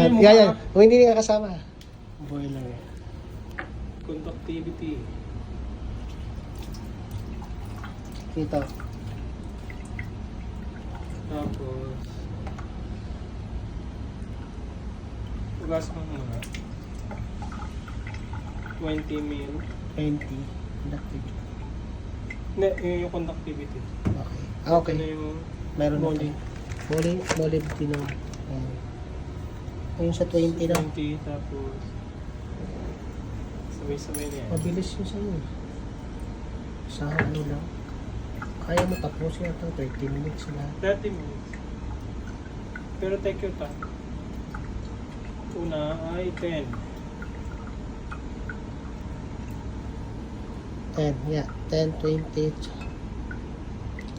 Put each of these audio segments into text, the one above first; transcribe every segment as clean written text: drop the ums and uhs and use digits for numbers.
yan. mo Yan, ba? yan. Kung hindi nga kasama. Boiler. Conductivity. Dito. Tapos, ugas mo muna. 20 mil. 20. Conductivity. Hindi, yung conductivity. Okay. Okay. Ito na yung Meron na Molly. tayo. Molybdenum. Ayan. Ayun sa 20 na. 20, tapos sabay-sabay na yan. Mabilis yun sa iyo. Sa ano lang. Kaya mo tapos yata 30 minutes na. 30 minutes. Pero take your time. Una ay 10. 10, yeah. 10, 20.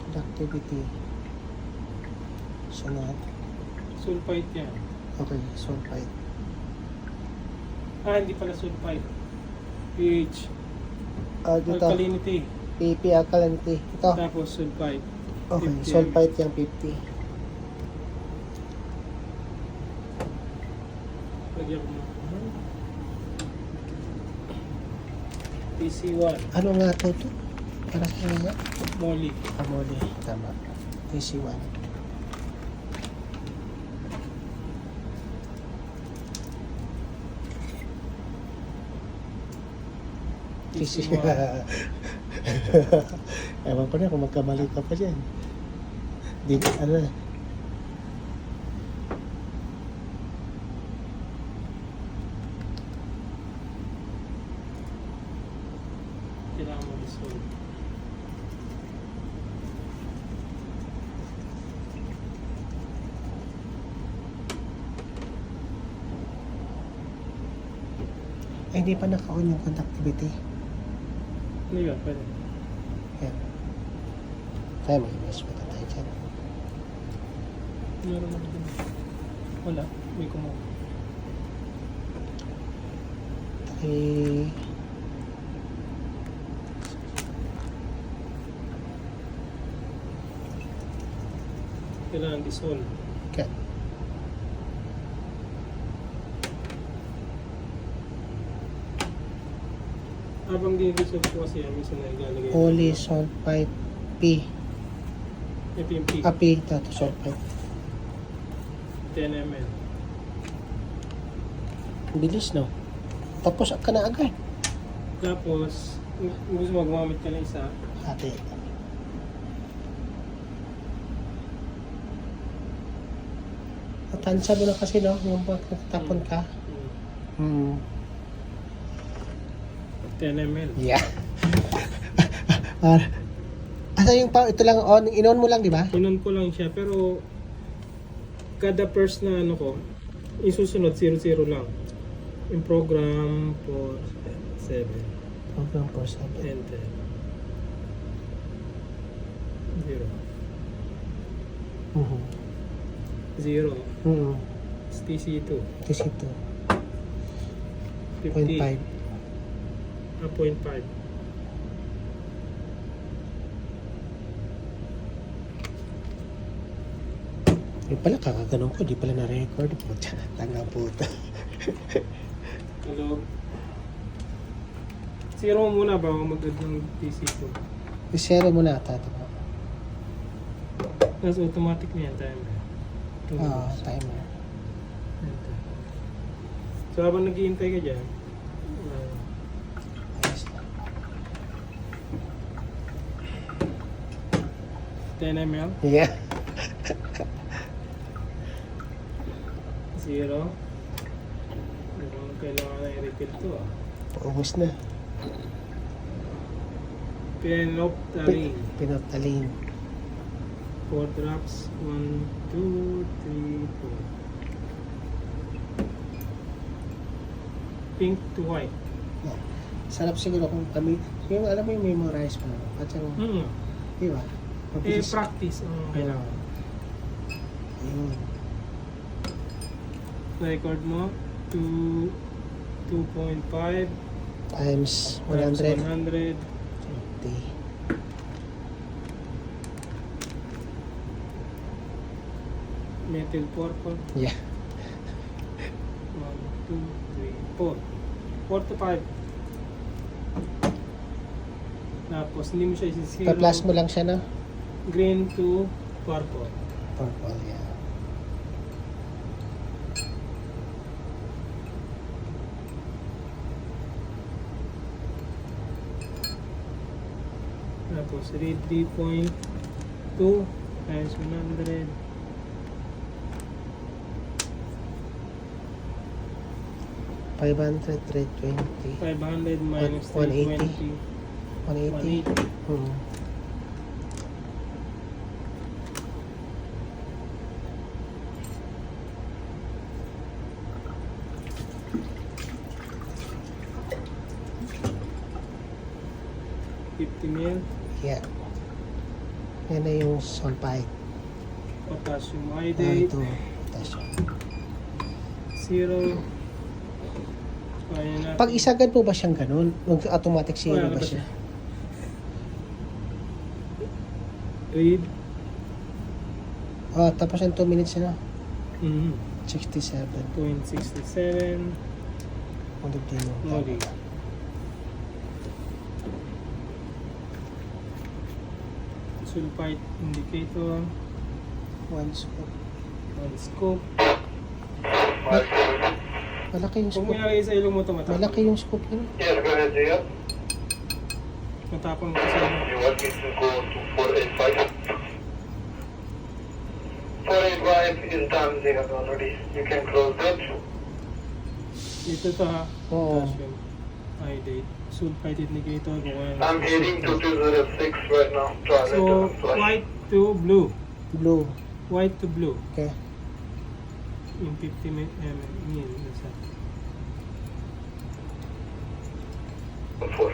Conductivity. Sunod. Sulfite yan. Okay, sulfite. Ah, hindi pala sulfite. pH. Dito. Alkalinity. PP alkalinity. Ito. Tapos sulfite. Okay, 50. sulfite yung 50. Lagyan ko mo. TC1. Ano nga ito? Para sa nga? Molly. Amoli. Tama. TC1. TC1. Ewan ko na kung magkamali ka pa dyan. Di, ano na. Kailangan mo dissolve. Ay, hindi pa naka-on yung conductivity. Ano yun? Pwede. Yan. Kaya may image pa tayo dyan. Meron naman din. Wala. May kumuha. Okay. Kailangan dissolve. Okay. Habang dinidissolve ko kasi yan, minsan na ilalagay. Polysulfite P. Ito yung P. P. Ito, sulfite. 10 ml. Ang bilis, no? Tapos ka na agad. Tapos, kung gusto mo gumamit ka ng isa, Ate. Tansya mo na kasi, no? Yung pag natapon ka. 10 ml. Yeah. Asa yung ito lang on, in-on mo lang, di ba? Inon ko lang siya, pero kada first na ano ko, isusunod 0-0 lang. Yung program for 7, Program for 7. enter. 0. Mhm. 0. Mhm. TC2. Kasi ito. 50. 0.5. 0.5. Yung pala, kakaganon ko. Di pala na-record. Puta, tanga puta. Hello. 0 muna bago mag-add ng TC2. I-zero mo na, tato. Tapos automatic na yan, timer. 2 minutes. Timer. Enter. So habang naghihintay ka dyan, Ayos na. 10 ml, Yeah. 0. Kailangan na i-refill to ah. Paubos na. Phenolphthalein. Pinaptalin. 4 drops. 1, 2, 3, 4. Pink to white. Yeah. Sarap siguro kung kami, yung alam mo yung memorize pa. At yung, di ba? Mabilis. Practice ang kailangan. Ayun. Record mo 2.5 Times times 100. 100. 50. Methyl purple. Yeah. 2, 3, 4. 4 to 5. Tapos, hindi mo siya isi-zero. Pa-plus mo lang siya, no? Green to purple. Purple, yeah. Tapos, read 3.2 times 100. 500, 320. 500 minus 180. 320. 180. 180. Hmm. ml Yeah. Yan na yung sulfide. potassium Ah, iodate. ito. Potassium. 0. Kaya natin. Pag isagad mo ba siyang ganun? Mag-automatic zero Wala ba ba siya? siya? Read. Ah, tapos ang 2 minutes na. 67. 67. Ulit din mo. Muli. Sulfite indicator. 1 scoop. 1 scoop. Malaki yung Kung scoop. may nalagay sa ilong mo ito, matapang. Malaki yung scoop niya. Yes, go ahead, Jaya. Matapang ito sa ilong. You want me to go to 485? 485 is done, Jaya, already. You can close that. Ito to ha. Oo. Potassium iodate. Sulfite indicator. I'm heading to 206 right now. Toilet So, and flush. white to blue. Blue. White to blue. Okay. Yung 50 ml. Isa. 4.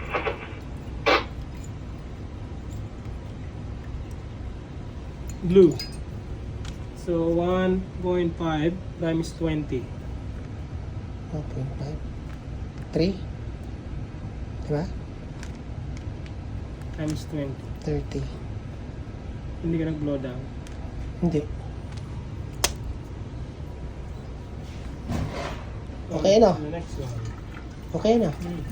Blue. So, 1.5 times 20. 1.5. 3. Diba? Times 20. 30. Hindi ka nag-blow down. Hindi. Okay na. The next one. Okay na. Hmm.